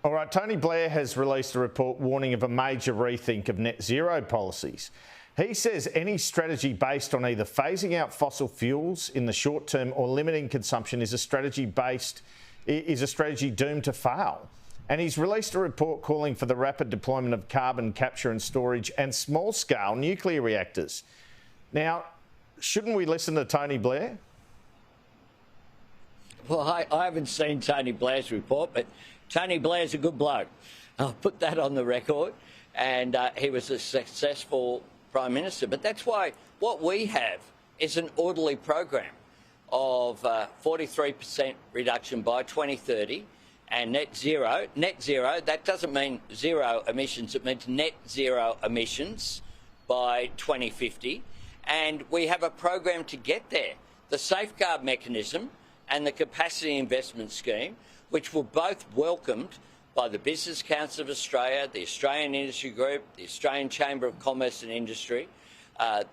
All right, Tony Blair has released a report warning of a major rethink of net zero policies. He says any strategy based on either phasing out fossil fuels in the short term or limiting consumption is a strategy doomed to fail. And he's released a report calling for the rapid deployment of carbon capture and storage and small-scale nuclear reactors. Now, shouldn't we listen to Tony Blair? Well, I haven't seen Tony Blair's report, but Tony Blair's a good bloke. I'll put that on the record. And he was a successful Prime Minister. But that's why what we have is an orderly program of 43% reduction by 2030 and net zero. Net zero, that doesn't mean zero emissions. It means net zero emissions by 2050. And we have a program to get there. The safeguard mechanism and the capacity investment scheme, which were both welcomed by the Business Council of Australia, the Australian Industry Group, the Australian Chamber of Commerce and Industry.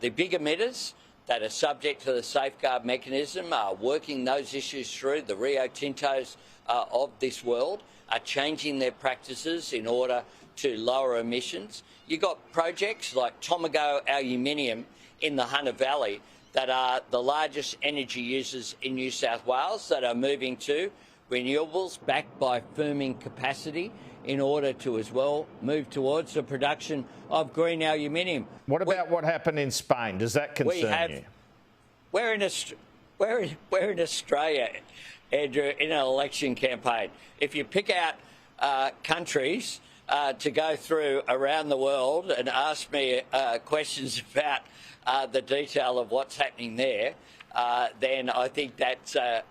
The big emitters that are subject to the safeguard mechanism are working those issues through. The Rio Tintos of this world are changing their practices in order to lower emissions. You've got projects like Tomago Aluminium in the Hunter Valley that are the largest energy users in New South Wales that are moving to renewables backed by firming capacity in order to as well move towards the production of green aluminium. What about what happened in Spain? Does that concern you? We're in Australia, Andrew, in an election campaign. If you pick out countries to go through around the world and ask me questions about the detail of what's happening there, then I think that's a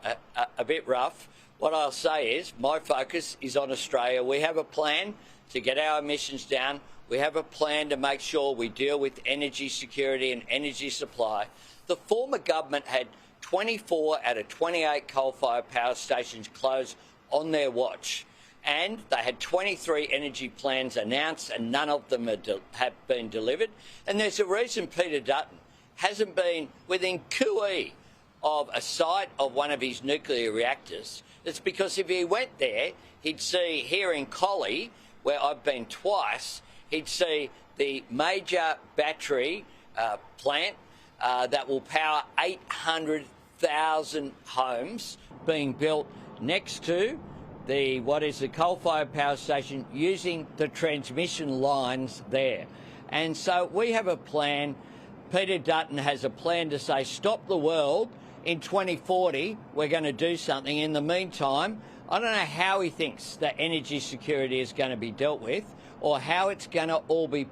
bit rough. What I'll say is my focus is on Australia. We have a plan to get our emissions down. We have a plan to make sure we deal with energy security and energy supply. The former government had 24 out of 28 coal-fired power stations closed on their watch. And they had 23 energy plans announced and none of them have been delivered. And there's a reason Peter Dutton hasn't been within cooee of a site of one of his nuclear reactors. It's because if he went there, he'd see here in Collie, where I've been twice, he'd see the major battery plant that will power 800,000 homes being built next to the coal-fired power station using the transmission lines there. And so we have a plan. Peter Dutton has a plan to say, stop the world. In 2040, we're going to do something. In the meantime, I don't know how he thinks that energy security is going to be dealt with or how it's going to all be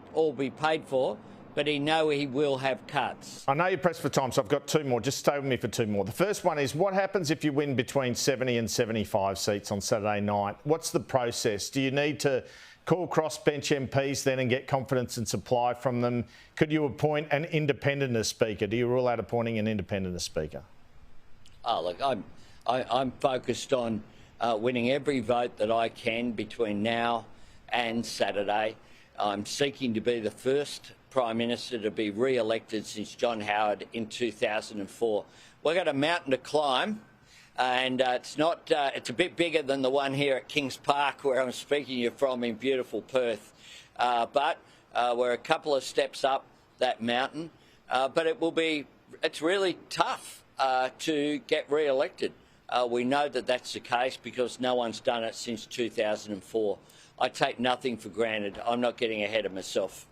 paid for, but he will have cuts. I know you're pressed for time, so I've got two more. Just stay with me for two more. The first one is, what happens if you win between 70 and 75 seats on Saturday night? What's the process? Do you need to call crossbench MPs then and get confidence and supply from them? Could you appoint an independent as Speaker? Do you rule out appointing an independent as Speaker? Oh, look, I'm focused on winning every vote that I can between now and Saturday. I'm seeking to be the first Prime Minister to be re-elected since John Howard in 2004. We've got a mountain to climb, and it's a bit bigger than the one here at Kings Park where I'm speaking you from in beautiful Perth. But we're a couple of steps up that mountain. But it's really tough to get re-elected. We know that that's the case because no one's done it since 2004. I take nothing for granted. I'm not getting ahead of myself.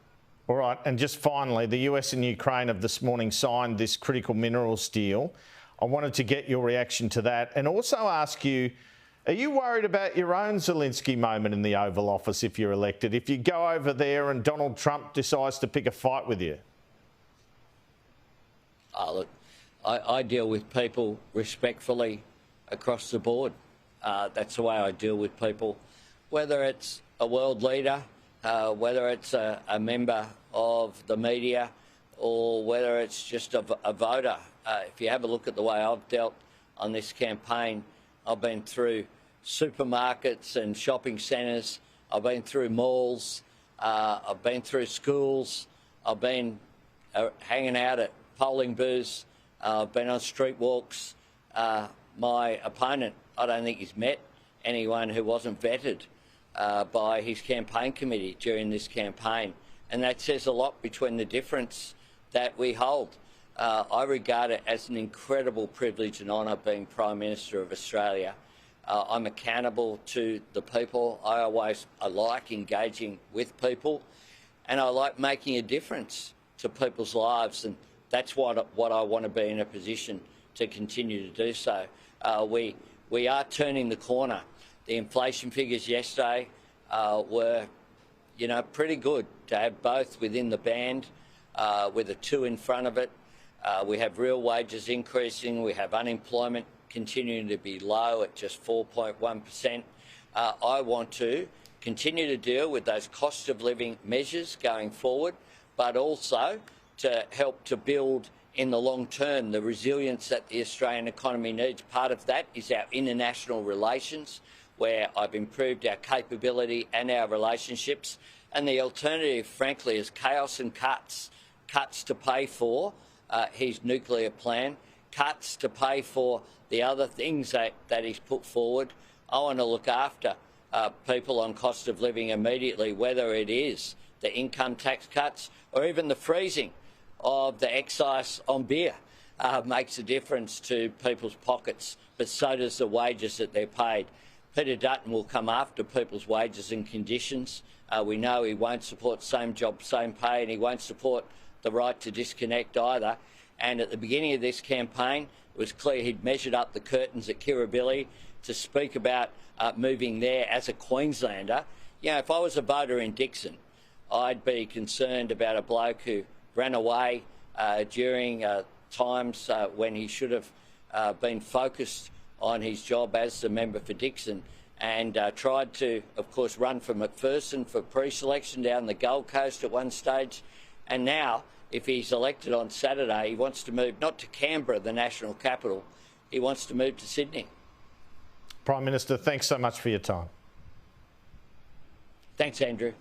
All right, and just finally, the US and Ukraine have this morning signed this critical minerals deal. I wanted to get your reaction to that and also ask you, are you worried about your own Zelensky moment in the Oval Office if you're elected, if you go over there and Donald Trump decides to pick a fight with you? Oh, look, I deal with people respectfully across the board. That's the way I deal with people, whether it's a world leader, whether it's a member of the media, or whether it's just a voter. If you have a look at the way I've dealt on this campaign, I've been through supermarkets and shopping centres, I've been through malls, I've been through schools, I've been hanging out at polling booths, I've been on street walks. My opponent, I don't think he's met anyone who wasn't vetted by his campaign committee during this campaign. And that says a lot between the difference that we hold. I regard it as an incredible privilege and honour being Prime Minister of Australia. I'm accountable to the people. I like engaging with people, and I like making a difference to people's lives, and that's what I want to be in a position to continue to do so. We are turning the corner. The inflation figures yesterday were, pretty good to have both within the band with a 2 in front of it. We have real wages increasing. We have unemployment continuing to be low at just 4.1%. I want to continue to deal with those cost of living measures going forward, but also to help to build in the long term the resilience that the Australian economy needs. Part of that is our international relations, where I've improved our capability and our relationships. And the alternative, frankly, is chaos and cuts. Cuts to pay for his nuclear plan, cuts to pay for the other things that he's put forward. I want to look after people on cost of living immediately, whether it is the income tax cuts or even the freezing of the excise on beer. Makes a difference to people's pockets, but so does the wages that they're paid. Peter Dutton will come after people's wages and conditions. We know he won't support same job, same pay, and he won't support the right to disconnect either. And at the beginning of this campaign, it was clear he'd measured up the curtains at Kirribilli to speak about moving there as a Queenslander. If I was a voter in Dixon, I'd be concerned about a bloke who ran away during times when he should have been focused on his job as the member for Dixon, and tried to, of course, run for McPherson for pre-selection down the Gold Coast at one stage. And now, if he's elected on Saturday, he wants to move not to Canberra, the national capital, he wants to move to Sydney. Prime Minister, thanks so much for your time. Thanks, Andrew.